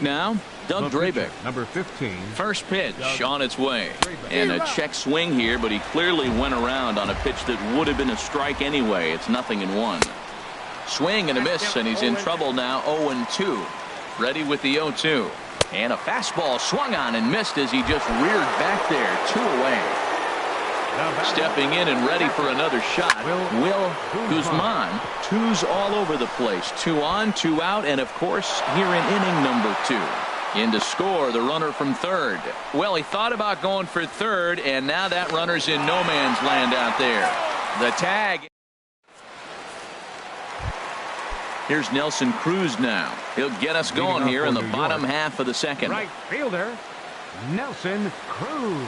Now, Doug Drabeck. Number 15. First pitch on its way. And a check swing here, but he clearly went around on a pitch that would have been a strike anyway. It's 0-1. Swing and a miss, and he's in trouble now. 0-2. Ready with the 0-2. And a fastball swung on and missed as he just reared back there. 2 away. Stepping in and ready for another shot, Will Guzman. 2's all over the place. 2 on, 2 out, and of course here in inning number 2. In to score, the runner from third. Well, he thought about going for third, and now that runner's in no man's land out there. The tag. Here's Nelson Cruz now. He'll get us going here in the bottom half of the second. Right fielder, Nelson Cruz.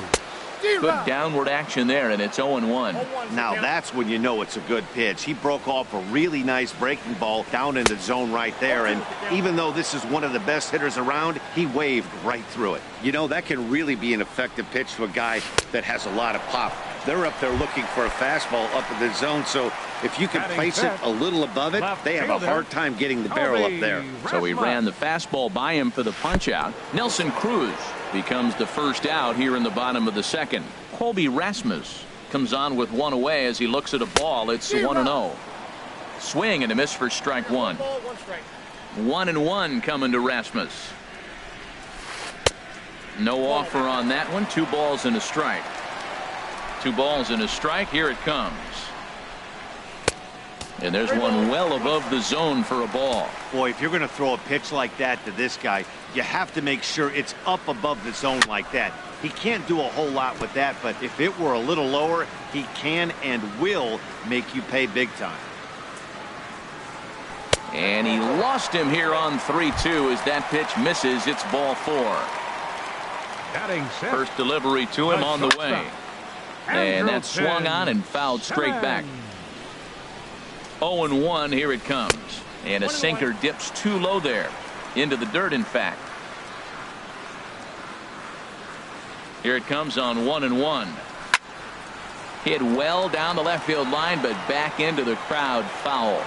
Good downward action there, and it's 0-1. Now that's when you know it's a good pitch. He broke off a really nice breaking ball down in the zone right there, and even though this is one of the best hitters around, he waved right through it. You know, that can really be an effective pitch to a guy that has a lot of pop. They're up there looking for a fastball up in the zone, so if you can place it a little above it, they have a hard time getting the barrel up there. So he ran the fastball by him for the punch out. Nelson Cruz becomes the first out here in the bottom of the second. Colby Rasmus comes on with 1 away as he looks at a ball. It's 1-0. Swing and a miss for strike 1. 1-1 coming to Rasmus. No offer on that one. 2 balls and a strike. 2 balls and a strike. Here it comes. And there's one well above the zone for a ball. Boy, if you're going to throw a pitch like that to this guy, you have to make sure it's up above the zone like that. He can't do a whole lot with that, but if it were a little lower, he can and will make you pay big time. And he lost him here on 3-2 as that pitch misses. It's ball 4. First delivery to him on the way. And that swung on and fouled straight back. 0-1, here it comes. And a sinker dips too low there. Into the dirt, in fact. Here it comes on 1-1. Hit well down the left field line, but back into the crowd, foul.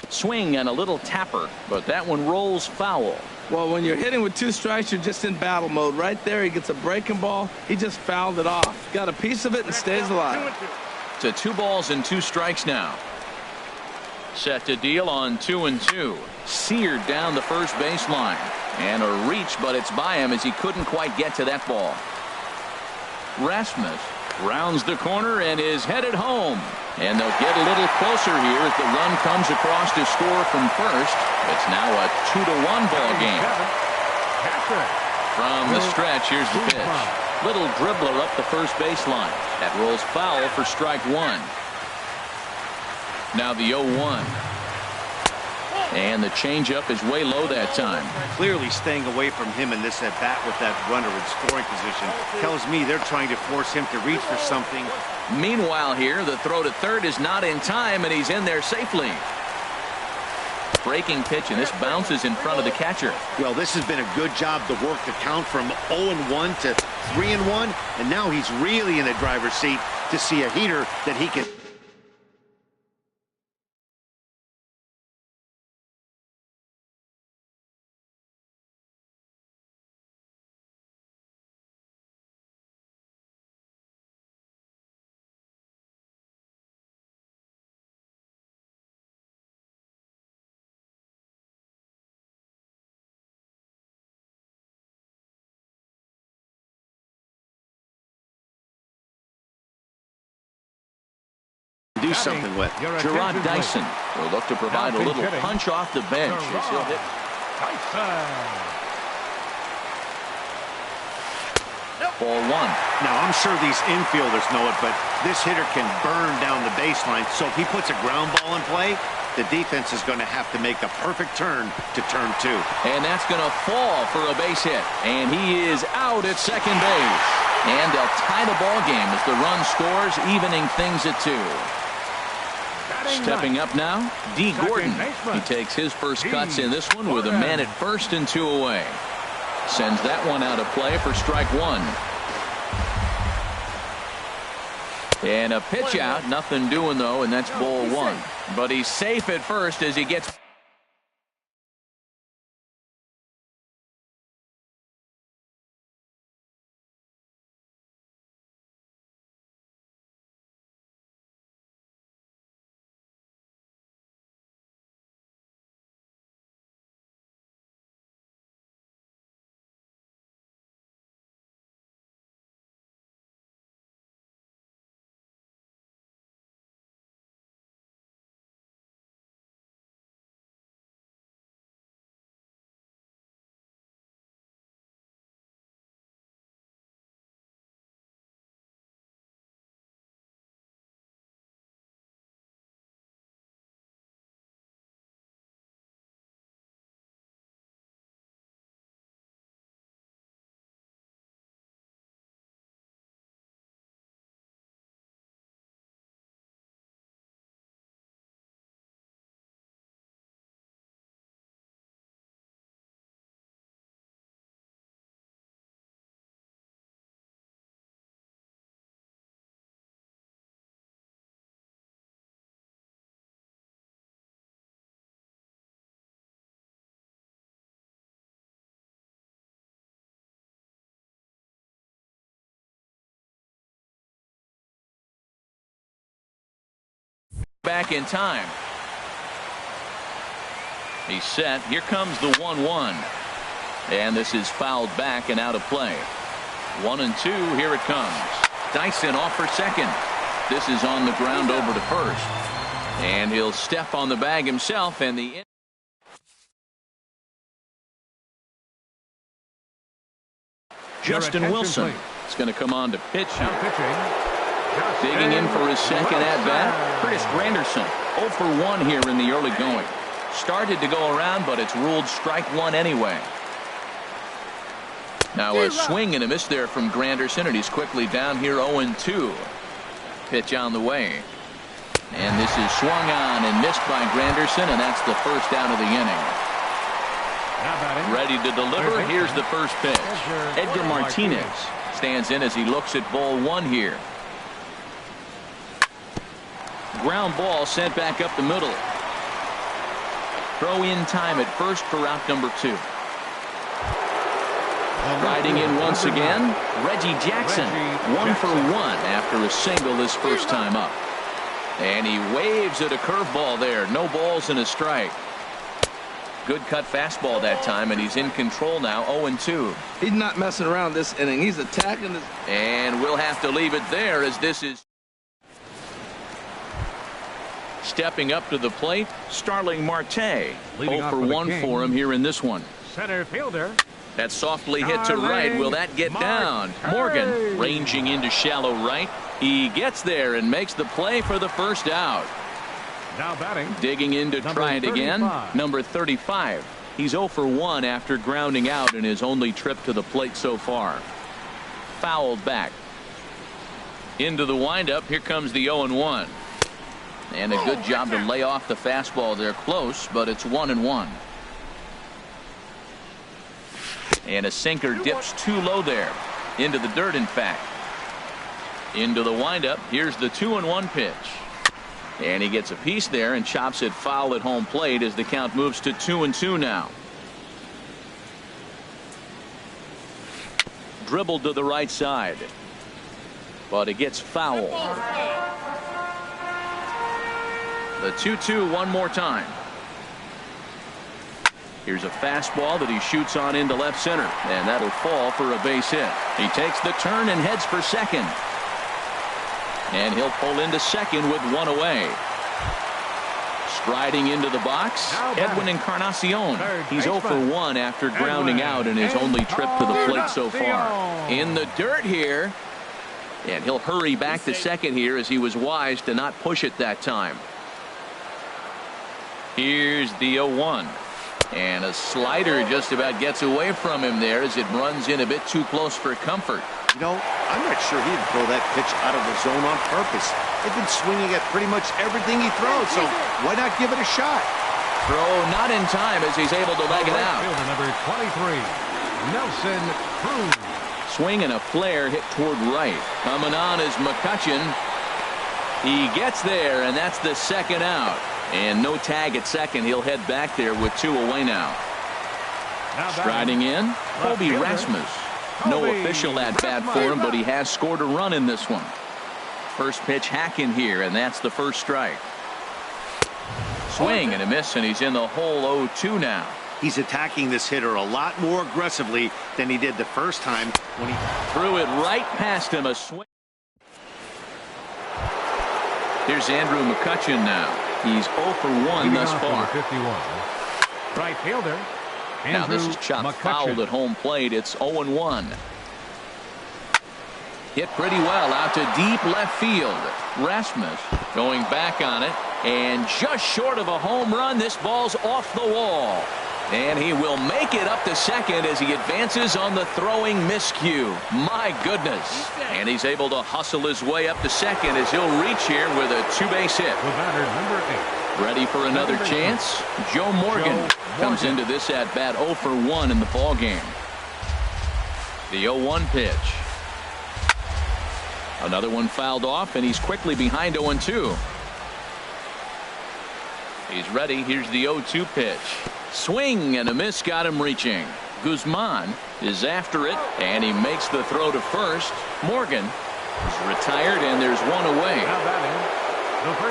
Swing and a little tapper, but that one rolls foul. Well, when you're hitting with 2 strikes, you're just in battle mode. Right there, he gets a breaking ball. He just fouled it off. Got a piece of it and stays alive. To 2 balls and 2 strikes now. Set to deal on 2-2. Seared down the first baseline. And a reach, but it's by him as he couldn't quite get to that ball. Rasmus rounds the corner and is headed home. And they'll get a little closer here as the run comes across to score from first. It's now a 2-1 ball game. From the stretch, here's the pitch. Little dribbler up the first baseline. That rolls foul for strike 1. Now the 0-1. And the changeup is way low that time. Clearly staying away from him in this at-bat with that runner in scoring position tells me they're trying to force him to reach for something. Meanwhile here, the throw to third is not in time, and he's in there safely. Breaking pitch, and this bounces in front of the catcher. Well, this has been a good job to work the count from 0-1 to 3-1, and now he's really in the driver's seat to see a heater that he can. Do something with. Gerard Dyson will look to provide a little punch off the bench as he'll hit. Ball 1. Now I'm sure these infielders know it, but this hitter can burn down the baseline, so if he puts a ground ball in play, the defense is going to have to make a perfect turn to turn 2. And that's going to fall for a base hit, and he is out at second base. And they'll tie the ball game as the run scores, evening things at 2. Stepping up now, D. Gordon. He takes his first cuts in this one with a man at first and 2 away. Sends that one out of play for strike 1. And a pitch out, nothing doing though, and that's ball 1. But he's safe at first as he gets back in time. He's set. Here comes the 1-1. And this is fouled back and out of play. 1-2. Here it comes. Dyson off for second. This is on the ground over to first. And he'll step on the bag himself, and the Justin Wilson is going to come on to pitch here. Digging in for his second at-bat, Curtis Granderson. 0 for 1 here in the early going. Started to go around, but it's ruled strike one anyway. Now a swing and a miss there from Granderson, and he's quickly down here 0-2. Pitch on the way. And this is swung on and missed by Granderson, and that's the first out of the inning. Ready to deliver. Here's the first pitch. Edgar Martinez stands in as he looks at ball one here. Ground ball sent back up the middle. Throw in time at first for out number 2. Riding in once again, Reggie Jackson. 1 for 1 after a single his first time up. And he waves at a curveball there. No balls and a strike. Good cut fastball that time, and he's in control now. 0-2. He's not messing around this inning. He's attacking this. And we'll have to leave it there as this is stepping up to the plate, Starling Marte. 0 for 1 for him here in this one. Center fielder. That softly hit to right. Will that get down? Morgan ranging into shallow right. He gets there and makes the play for the first out. Now batting. Digging in to try it again. Number 35. He's 0 for 1 after grounding out in his only trip to the plate so far. Fouled back. Into the windup. Here comes the 0-1. And a good job to lay off the fastball there close, but it's 1-1. And a sinker dips too low there. Into the dirt, in fact. Into the windup. Here's the 2-1 pitch. And he gets a piece there and chops it foul at home plate as the count moves to 2-2 now. Dribbled to the right side. But it gets foul. The 2-2 one more time. Here's a fastball that he shoots on into left center, and that'll fall for a base hit. He takes the turn and heads for second. And he'll pull into second with one away. Striding into the box, Edwin Encarnacion. He's 0 for 1 after grounding out in his only trip to the plate so far. In the dirt here. And he'll hurry back to second here as he was wise to not push it that time. Here's the 0-1. And a slider just about gets away from him there as it runs in a bit too close for comfort. You know, I'm not sure he'd throw that pitch out of the zone on purpose. They've been swinging at pretty much everything he throws, so why not give it a shot? Throw not in time as he's able to leg it out. Fielder number 23, Nelson Cruz. Swing and a flare hit toward right. Coming on is McCutcheon. He gets there, and that's the second out. And no tag at second. He'll head back there with 2 away now. Striding in, Kobe Rasmus. No official at bat for him, but he has scored a run in this one. First pitch hacking here, and that's the first strike. Swing and a miss, and he's in the hole 0-2 now. He's attacking this hitter a lot more aggressively than he did the first time when he threw it right past him. A swing. Here's Andrew McCutchen now. He's 0 for 1 thus far. 51. Right fielder. Now this is chopped fouled at home plate. It's 0-1. Hit pretty well out to deep left field. Rasmus going back on it, and just short of a home run. This ball's off the wall, and he will make it up to second as he advances on the throwing miscue. My goodness. And he's able to hustle his way up to second as he'll reach here with a 2-base hit. The batter, number 8. Ready for another chance? Joe Morgan comes into this at bat 0 for 1 in the ball game. The 0-1 pitch. Another one fouled off, and he's quickly behind 0-2. He's ready. Here's the 0-2 pitch. Swing and a miss, got him reaching. Guzman is after it, and he makes the throw to first. Morgan is retired, and there's 1 away.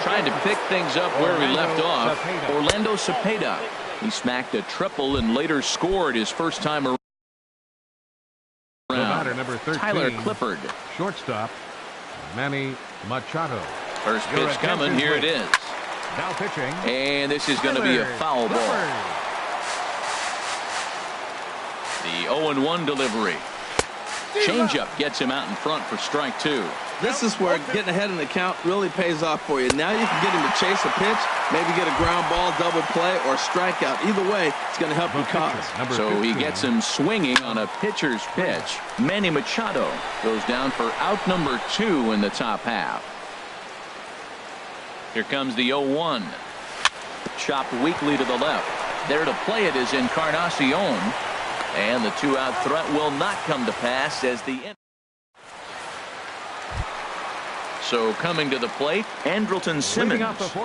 Trying to pick things up where he left off. Orlando Cepeda. He smacked a triple and later scored his first time around. Number 13, Tyler Clifford. Shortstop, Manny Machado. First pitch coming. Here it is. Now pitching. And this is going to be a foul ball. The 0-1 delivery. Changeup gets him out in front for strike 2. This is where getting ahead in the count really pays off for you. Now you can get him to chase a pitch, maybe get a ground ball, double play, or strikeout. Either way, it's going to help your cause. So he gets him swinging on a pitcher's pitch. Manny Machado goes down for out number 2 in the top half. Here comes the 0-1. Chopped weakly to the left. There to play it is Encarnacion. And the 2-out threat will not come to pass as the. So coming to the plate, Andrelton Simmons.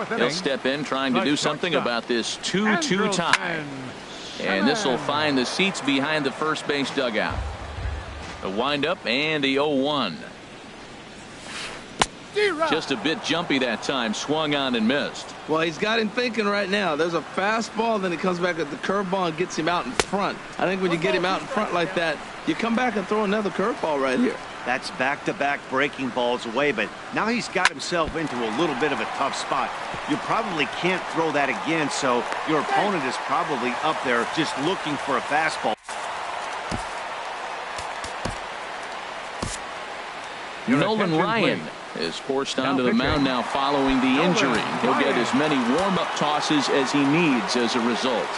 He'll step in trying to do something about this 2-2 tie. And this will find the seats behind the first base dugout. The windup and the 0-1. Just a bit jumpy that time. Swung on and missed. Well, he's got him thinking right now. There's a fastball, then he comes back with the curveball and gets him out in front. I think when you get him out in front like that, you come back and throw another curveball right here. That's back-to-back breaking balls away, but now he's got himself into a little bit of a tough spot. You probably can't throw that again, so your opponent is probably up there just looking for a fastball. Nolan Ryan is forced onto the mound now following the injury. He'll get as many warm-up tosses as he needs as a result.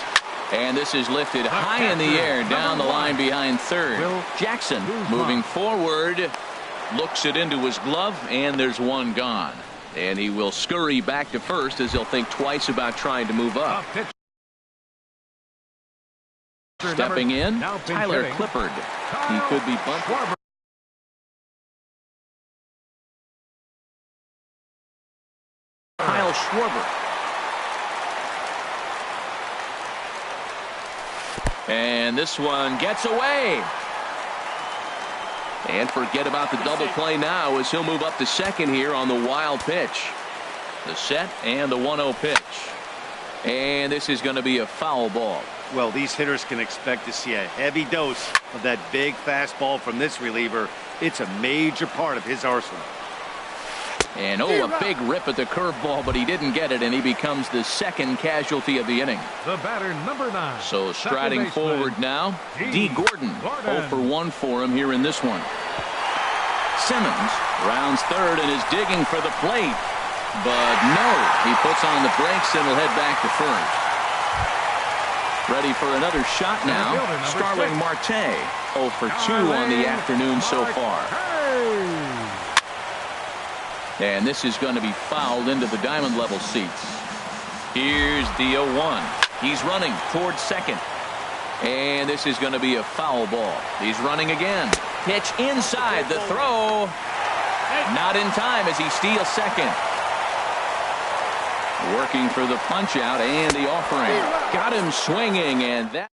And this is lifted high in the air down the line behind third. Jackson moving forward, looks it into his glove, and there's one gone. And he will scurry back to first as he'll think twice about trying to move up. Stepping in, Tyler Clifford. He could be bunted. Kyle Schwarber. And this one gets away. And forget about the double play now as he'll move up to second here on the wild pitch. The set and the 1-0 pitch. And this is going to be a foul ball. Well, these hitters can expect to see a heavy dose of that big fastball from this reliever. It's a major part of his arsenal. And a big rip at the curveball, but he didn't get it, and he becomes the second casualty of the inning. The batter, number 9. So striding forward now, D. Gordon. 0 for 1 for him here in this one. Simmons rounds third and is digging for the plate. But no, he puts on the brakes and will head back to first. Ready for another shot now. Starling Marte. 0 for 2 on the afternoon so far. And this is going to be fouled into the diamond level seats. Here's the 0-1. He's running towards second. And this is going to be a foul ball. He's running again. Pitch inside. The throw. Not in time as he steals second. Working for the punch out and the offering. Got him swinging, and that.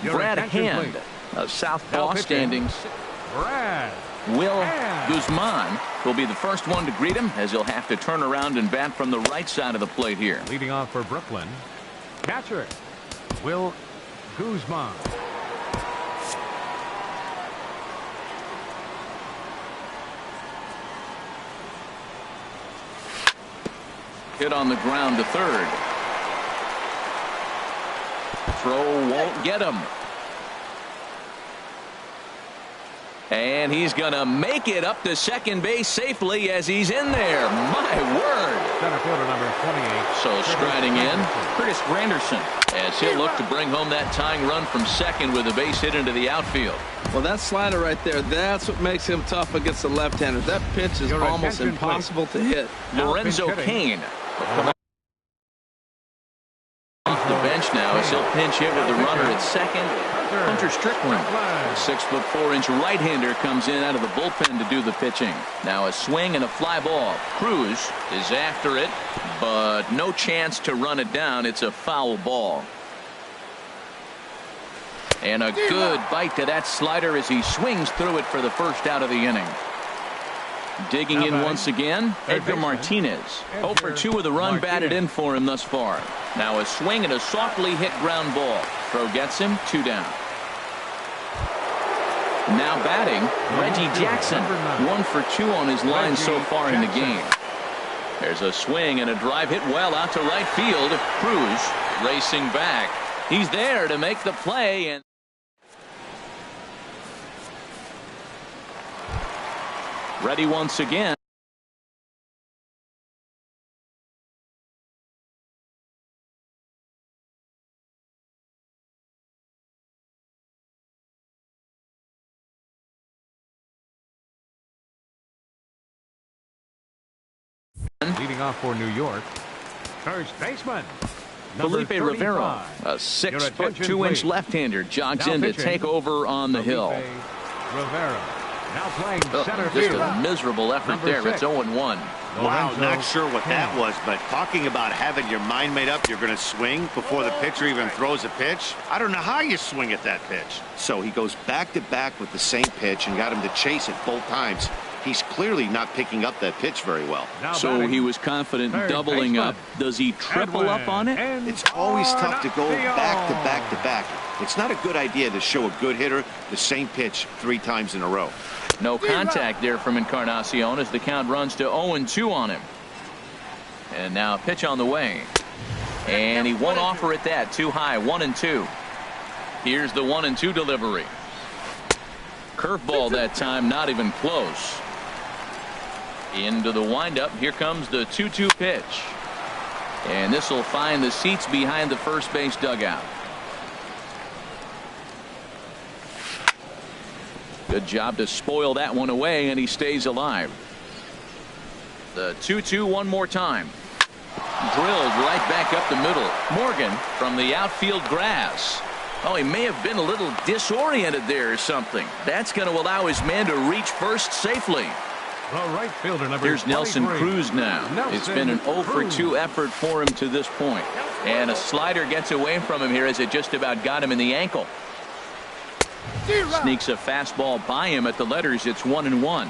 Brad Hand, a southpaw, standing. Brad Will Hand. Guzman will be the first one to greet him, as he'll have to turn around and bat from the right side of the plate here. Leading off for Brooklyn, catcher Will Guzman. Hit on the ground to third. Throw won't get him. And he's going to make it up to second base safely as he's in there. My word. Center fielder number 28. So striding in, Curtis Granderson, as he'll look to bring home that tying run from second with a base hit into the outfield. Well, that slider right there, that's what makes him tough against the left-handers. That pitch is almost impossible to hit. Lorenzo Cain off the bench now as he'll pinch hit with the runner at second. Hunter Strickland, the 6'4" right-hander, comes in out of the bullpen to do the pitching. Now a swing and a fly ball. Cruz is after it, but no chance to run it down. It's a foul ball. And a good bite to that slider as he swings through it for the first out of the inning. Digging in once again, Edgar Martinez. 0 for 2 with a run batted in for him thus far. Now a swing and a softly hit ground ball. Throw gets him, 2 down. Now batting, Reggie Jackson. 1 for 2 on his line so far in the game. There's a swing and a drive hit well out to right field. Cruz racing back. He's there to make the play, and ready once again. Leading off for New York, first baseman Felipe Rivera, a 6'2" left-hander, jogs in to take over on the hill. Rivera now playing center Just field. a miserable effort there. It's 0-1. Wow, not sure what that was, but talking about having your mind made up, you're going to swing before the pitcher even throws a pitch. I don't know how you swing at that pitch. So he goes back to back with the same pitch and got him to chase it both times. He's clearly not picking up that pitch very well. So he was confident doubling up. Does he triple up on it? It's always tough to go back to back to back. It's not a good idea to show a good hitter the same pitch 3 times in a row. No contact there from Encarnacion as the count runs to 0-2 on him. And now a pitch on the way. And he won't offer it that. Too high. 1-2. Here's the 1-2 delivery. Curveball that time, not even close. Into the windup. Here comes the 2-2 pitch. And this will find the seats behind the first base dugout. Good job to spoil that one away, and he stays alive. The 2-2 one more time. Drilled right back up the middle. Morgan from the outfield grass. Oh, he may have been a little disoriented there or something. That's going to allow his man to reach first safely. The right fielder number Here's Nelson 23. Cruz now. It's been an 0 for 2 effort for him to this point. And a slider gets away from him here as it just about got him in the ankle. Sneaks a fastball by him at the letters. It's 1-1.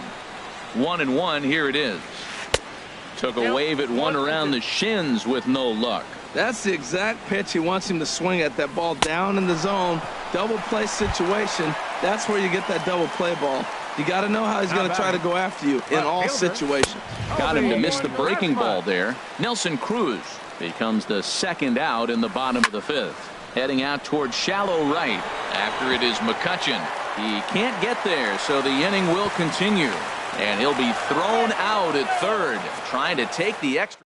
1-1. Here it is. Took a wave at one around the shins with no luck. That's the exact pitch he wants him to swing at. That ball down in the zone. Double play situation. That's where you get that double play ball. You got to know how he's going to try to go after you in all situations. Got him to miss the breaking ball there. Nelson Cruz becomes the second out in the bottom of the 5th. Heading out towards shallow right. After it is McCutchen. He can't get there, so the inning will continue. And he'll be thrown out at third, trying to take the extra.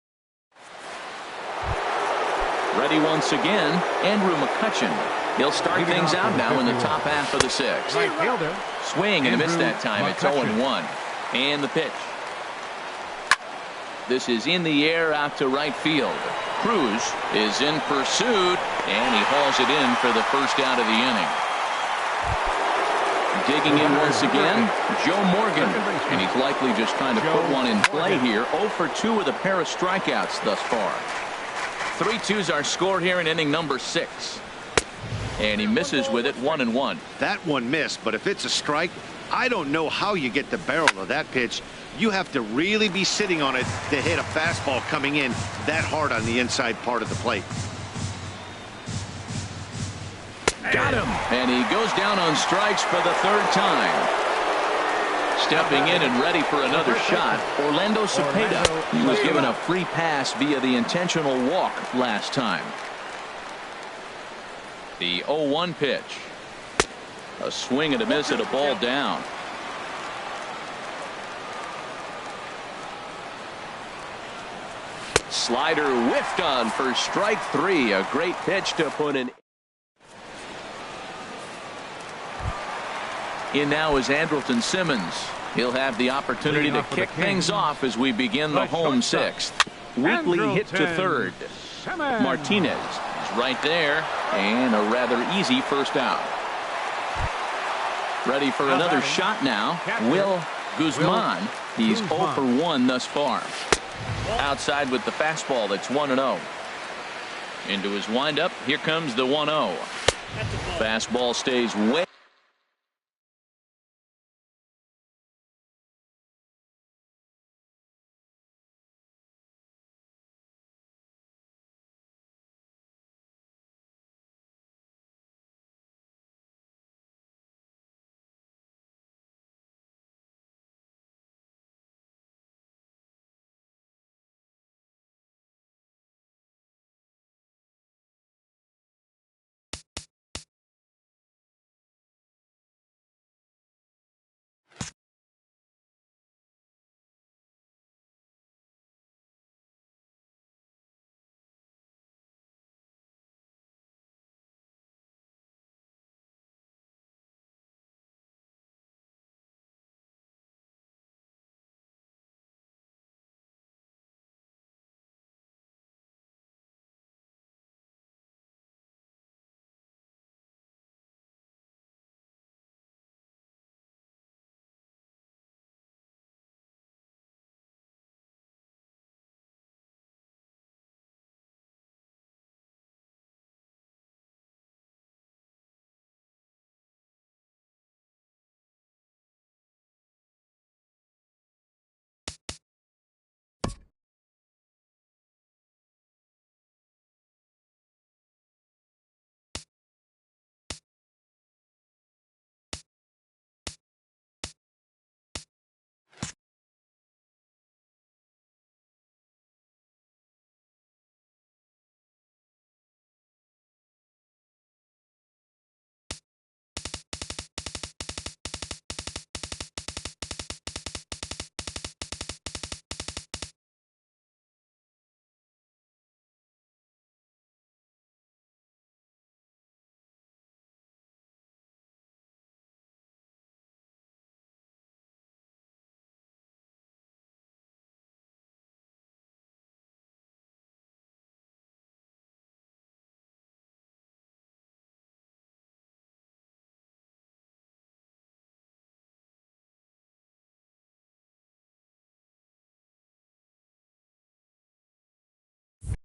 Ready once again, Andrew McCutchen. He'll start things out now in the top half of the 6th. Right fielder. Swing and a miss that time. It's 0-1. And the pitch. This is in the air out to right field. Cruz is in pursuit. And he hauls it in for the first out of the inning. Digging in once again, Joe Morgan. And he's likely just trying to put one in play here. 0 for 2 with a pair of strikeouts thus far. 3-2's our score here in inning number 6. And he misses with it, 1-1. That one missed, but if it's a strike, I don't know how you get the barrel of that pitch. You have to really be sitting on it to hit a fastball coming in that hard on the inside part of the plate. Got him. And he goes down on strikes for the 3rd time. Stepping in and ready for another shot, Orlando Cepeda. He was given a free pass via the intentional walk last time. The 0-1 pitch. A swing and a miss at a ball down. Slider whiffed on for strike 3. A great pitch to put in. In now is Andrelton Simmons. He'll have the opportunity to kick things off as we begin the home 6th. Weekly hit to 3rd. Martinez is right there, and a rather easy first out. Ready for another shot now. Will Guzman. He's 0 for 1 thus far. Outside with the fastball. That's 1-0. Into his windup. Here comes the 1-0. Fastball stays way.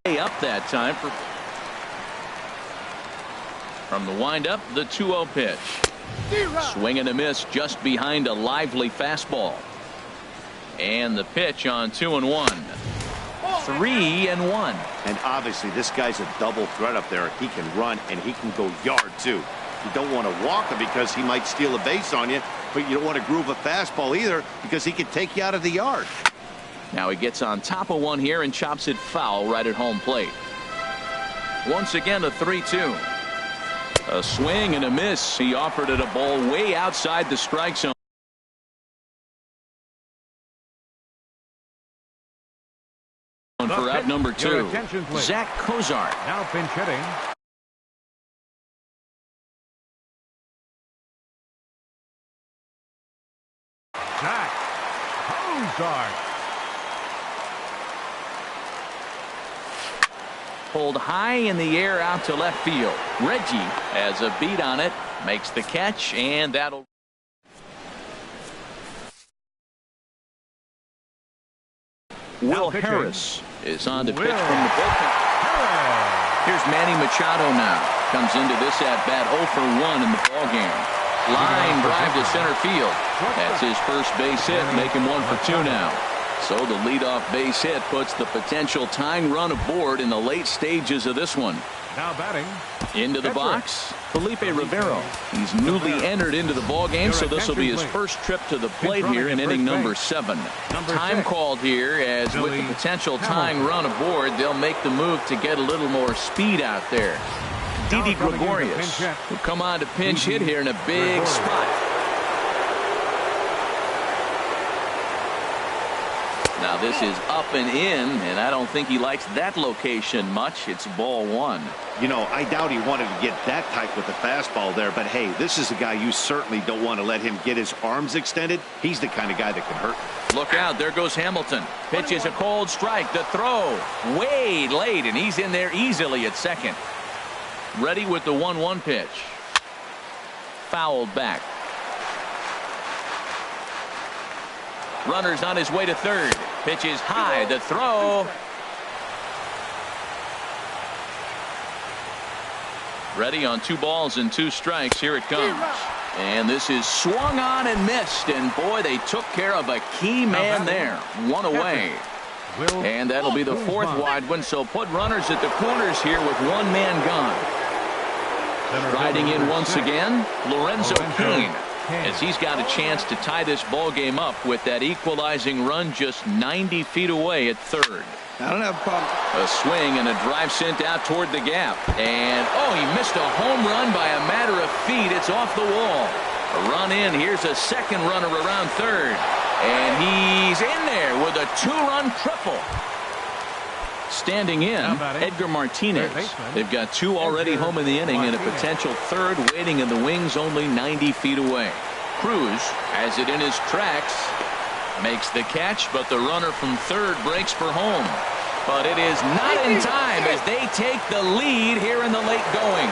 Up that time from the windup. The 2-0 pitch. Swing and a miss just behind a lively fastball. And the pitch on 2-1. 3-1. And obviously this guy's a double threat up there. He can run and he can go yard too. You don't want to walk him because he might steal a base on you, but you don't want to groove a fastball either because he could take you out of the yard. Now he gets on top of one here and chops it foul right at home plate. Once again, a 3-2. A swing and a miss. He offered it a ball way outside the strike zone. For out number 2, Zach Cozart. Now pinch hitting. Zach Cozart. pulled high in the air out to left field. Reggie has a beat on it, makes the catch, and that'll. Will Harris is on to pitch from the bullpen. Here's Manny Machado now. Comes into this at-bat 0 for 1 in the ballgame. Line drive to center field. That's his first base hit, making 1 for 2 now. So the leadoff base hit puts the potential tying run aboard in the late stages of this one. Now batting. Into the box, Felipe Rivero. He's newly entered into the ball game, so this will be his first trip to the plate here in inning number 7. Time called here, as with the potential tying run aboard, they'll make the move to get a little more speed out there. Didi Gregorius will come on to pinch hit here in a big spot. Now this is up and in, and I don't think he likes that location much. It's ball 1. You know, I doubt he wanted to get that type with the fastball there, but hey, this is a guy you certainly don't want to let him get his arms extended. He's the kind of guy that can hurt. Look out, there goes Hamilton. Pitches a cold strike. The throw way late, and he's in there easily at second. Ready with the 1-1 pitch. Fouled back. Runner's on his way to third. Pitches high. The throw. Ready on 2 balls and 2 strikes. Here it comes. And this is swung on and missed. And boy, they took care of a key man there. 1 away. And that'll be the 4th wide one. So put runners at the corners here with 1 man gone. Riding in once again, Lorenzo Cain, as he's got a chance to tie this ball game up with that equalizing run just 90 feet away at third. I don't have a problem. A swing and a drive sent out toward the gap. And, oh, he missed a home run by a matter of feet. It's off the wall. A run in. Here's a second runner around third. And he's in there with a 2-run triple. Standing in, Edgar Martinez. They've got 2 already home in the inning and a potential 3rd waiting in the wings only 90 feet away. Cruz has it in his tracks. Makes the catch, but the runner from third breaks for home. But it is not in time as they take the lead here in the late going.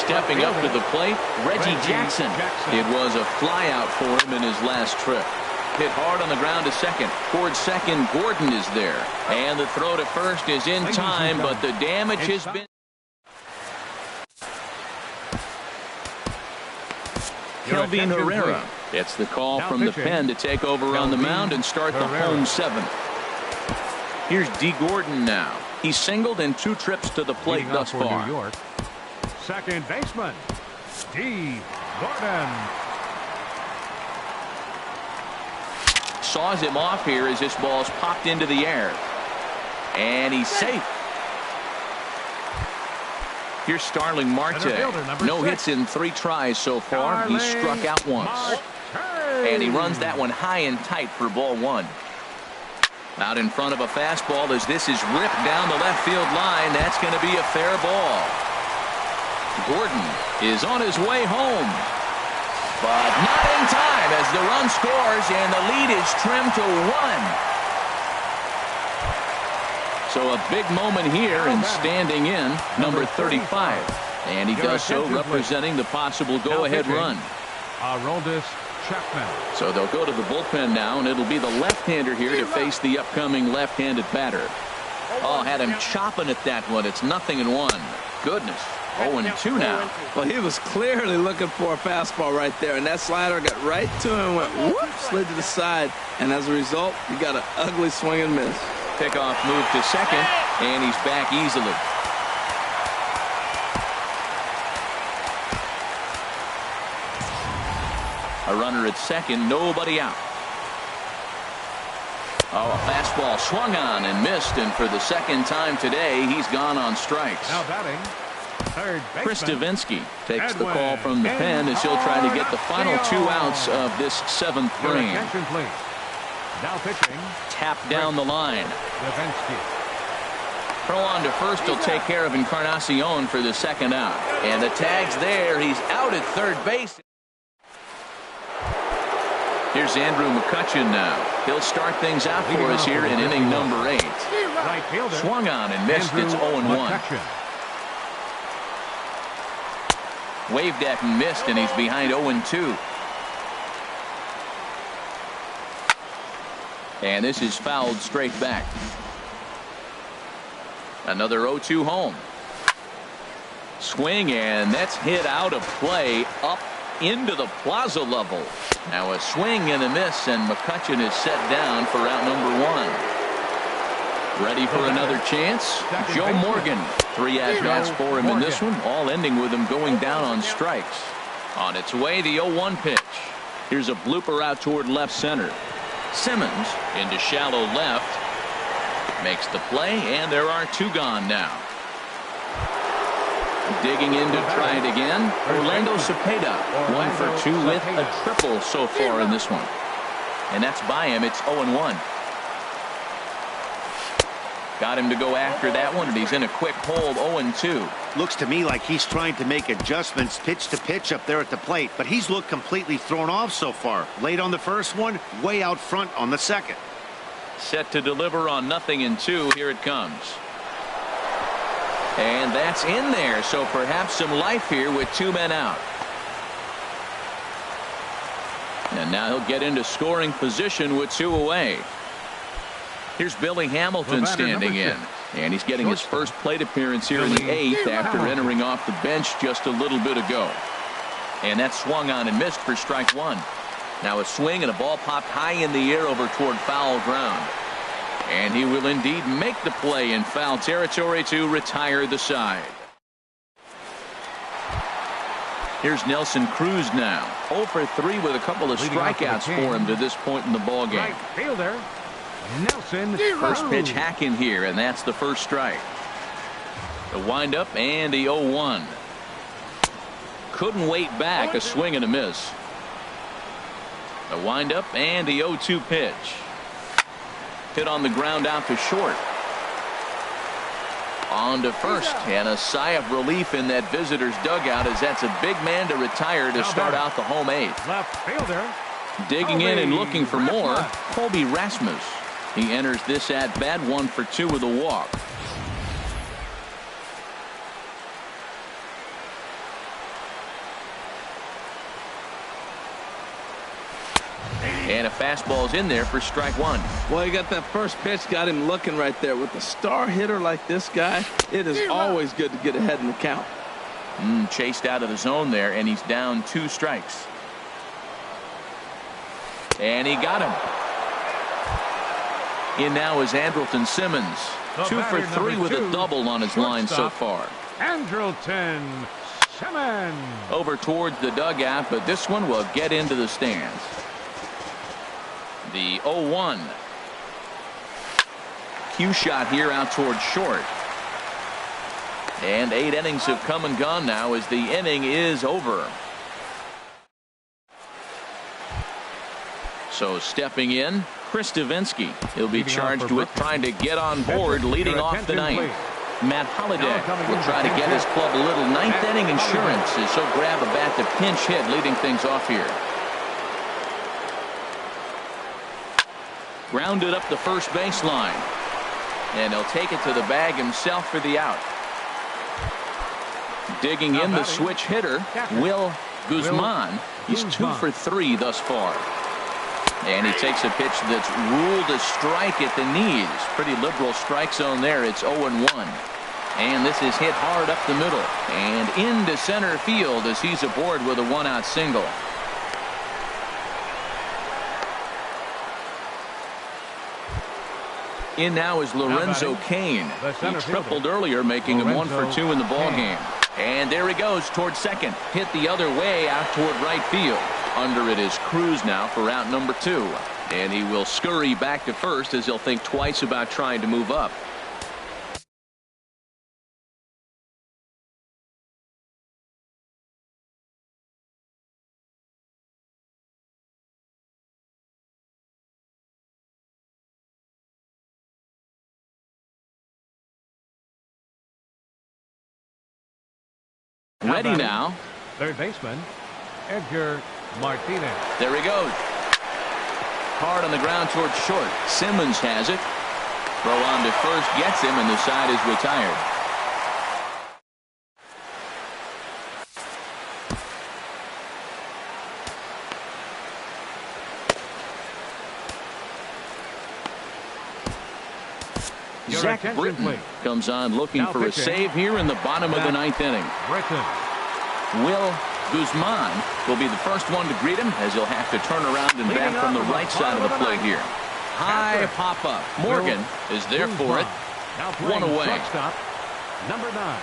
Stepping up to the plate, Reggie Jackson. It was a flyout for him in his last trip. Hit hard on the ground to second. Toward second, Gordon is there. And the throw to first is in time, but the damage has been. Kelvin Herrera gets the call from the pen to take over on the mound and start the home 7th. Here's D. Gordon now. He's singled in 2 trips to the plate thus far. New York. Second baseman, D. Gordon. Saws him off here as this ball's popped into the air. And he's safe. Here's Starling Marte. No hits in 3 tries so far. He's struck out once. And he runs that one high and tight for ball 1. Out in front of a fastball as this is ripped down the left field line. That's going to be a fair ball. Gordon is on his way home. But not in time as the run scores and the lead is trimmed to 1. So a big moment here and standing in number 35. And he does so representing the possible go-ahead run. Aroldis Chapman. So they'll go to the bullpen now, and it'll be the left-hander here to face the upcoming left-handed batter. Oh, had him chopping at that one. It's 0-1. Goodness. 0-2 now. Well, he was clearly looking for a fastball right there, and that slider got right to him, went whoop, slid to the side, and as a result, he got an ugly swing and miss. Pickoff move to second, and he's back easily. A runner at second, nobody out. Oh, a fastball swung on and missed, and for the second time today, he's gone on strikes. Now batting, third baseman, Chris Davinsky takes the call from the pen as he'll try to get the final 2 outs of this 7th frame. Attention, please. Now pitching. Tap down the line. Davinsky. Throw on to first. He'll take care of Encarnacion for the 2nd out. And the tag's there. He's out at third base. Here's Andrew McCutcheon now. He'll start things out for us here in inning number 8. Right fielder. Swung on and missed. Andrew It's 0-1. McCutcheon. Waved at and missed, and he's behind 0-2. And this is fouled straight back. Another 0-2 home. Swing, and that's hit out of play up into the plaza level. Now a swing and a miss, and McCutcheon is set down for out number 1. Ready for another chance? Joe Morgan. 3 at-bats for him in this one, all ending with him going down on strikes. On its way, the 0-1 pitch. Here's a blooper out toward left center. Simmons into shallow left. Makes the play, and there are 2 gone now. Digging in to try it again. Orlando Cepeda. 1 for 2 with a triple so far in this one. And that's by him. It's 0-1. Got him to go after that one, and he's in a quick hold. 0-2. Looks to me like he's trying to make adjustments pitch to pitch up there at the plate, but he's looked completely thrown off so far. Late on the first one, way out front on the second. Set to deliver on 0-2. Here it comes. And that's in there, so perhaps some life here with 2 men out. And now he'll get into scoring position with 2 away. Here's Billy Hamilton standing in, and he's getting his first plate appearance here in the 8th after entering off the bench just a little bit ago. And that swung on and missed for strike 1. Now a swing, and a ball popped high in the air over toward foul ground. And he will indeed make the play in foul territory to retire the side. Here's Nelson Cruz now. 0 for 3 with a couple of strikeouts for him to this point in the ballgame. Right fielder. Nelson First pitch Cruz. hacking here, and that's the first strike. The windup and the 0-1. Couldn't wait back. A swing and a miss. The windup and the 0-2 pitch. Hit on the ground out to short. On to first, and a sigh of relief in that visitor's dugout, as that's a big man to retire to start out the home 8th. Left fielder. Digging in and looking for more, Colby Rasmus. He enters this at bat 1 for 2 with a walk. And a fastball's in there for strike 1. Well, you got that first pitch, got him looking right there. With a star hitter like this guy, it is always good to get ahead in the count. Chased out of the zone there, and he's down 2 strikes. And he got him. In now is Andrelton Simmons. 2 for 3 with a double on his line so far. Andrelton Simmons. Over towards the dugout, but this one will get into the stands. The 0-1. Cue shot here out towards short. And 8 innings have come and gone now as the inning is over. So stepping in, Chris Davinsky. He'll be charged with trying to get on board leading off the 9th. Matt Holliday will try to get his club a little 9th inning insurance as he'll grab a bat to pinch hit, leading things off here. Grounded up the first baseline. And he'll take it to the bag himself for the out. Digging in the switch hitter, Will Guzman. He's 2 for 3 thus far. And he takes a pitch that's ruled a strike at the knees. Pretty liberal strike zone there. It's 0-1. And this is hit hard up the middle and into center field as he's aboard with a 1-out single. In now is Lorenzo Cain. He tripled earlier, making him 1 for 2 in the ballgame. And there he goes towards second. Hit the other way out toward right field. Under it is Cruz now for out number 2. And he will scurry back to first as he'll think twice about trying to move up. Ready now. Third baseman, Edgar Martinez. There he goes. Hard on the ground towards short. Simmons has it. Throw on to first gets him, and the side is retired. Zach Britton comes on looking for a save here in the bottom of the ninth inning. Will Guzman will be the first one to greet him, as he'll have to turn around and bat from the right side of the plate here. High pop-up. Morgan is there for it. One away. Number 9.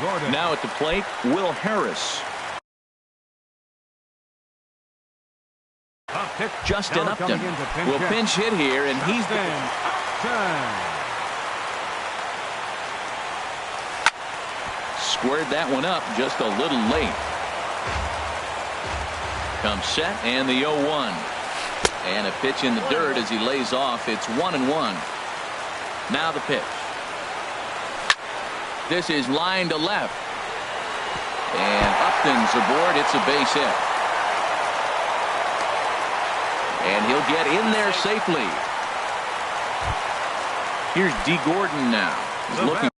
Gordon. Now at the plate, Will Harris. Justin Upton will pinch hit here, and he's squared that one up just a little late. Comes set, and the 0-1. And a pitch in the dirt as he lays off. It's 1-1. Now the pitch. This is line to left. And Upton's aboard. It's a base hit. And he'll get in there safely. Here's D. Gordon now. He's looking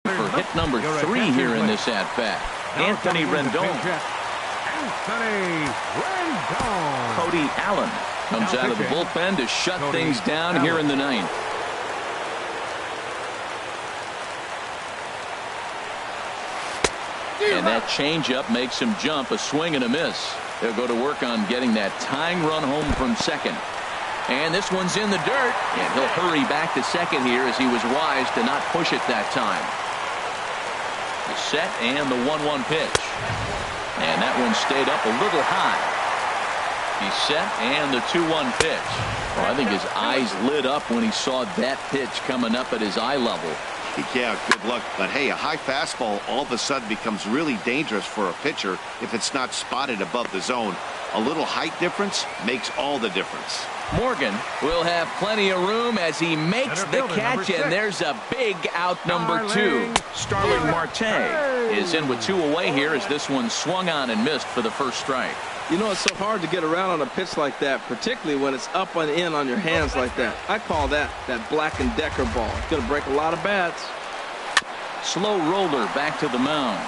for hit number 3 here in this at-bat. Anthony Rendon. Cody Allen comes out of the bullpen to shut things down here in the ninth. And that changeup makes him jump. A swing and a miss. They'll go to work on getting that tying run home from second. And this one's in the dirt. And he'll hurry back to second here, as he was wise to not push it that time. The set and the 1-1 pitch. And that one stayed up a little high. He's set, and the 2-1 pitch. Well, I think his eyes lit up when he saw that pitch coming up at his eye level. Yeah, good luck. But hey, a high fastball all of a sudden becomes really dangerous for a pitcher if it's not spotted above the zone. A little height difference makes all the difference. Morgan will have plenty of room as he makes the catch, and there's a big out number 2. Starling Marte is in with 2 away here, as this one swung on and missed for the first strike. You know, it's so hard to get around on a pitch like that, particularly when it's up and in on your hands like that. I call that Black & Decker ball. It's going to break a lot of bats. Slow roller back to the mound.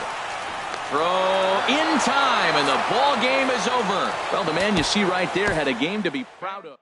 Throw in time, and the ball game is over. Well, the man you see right there had a game to be proud of.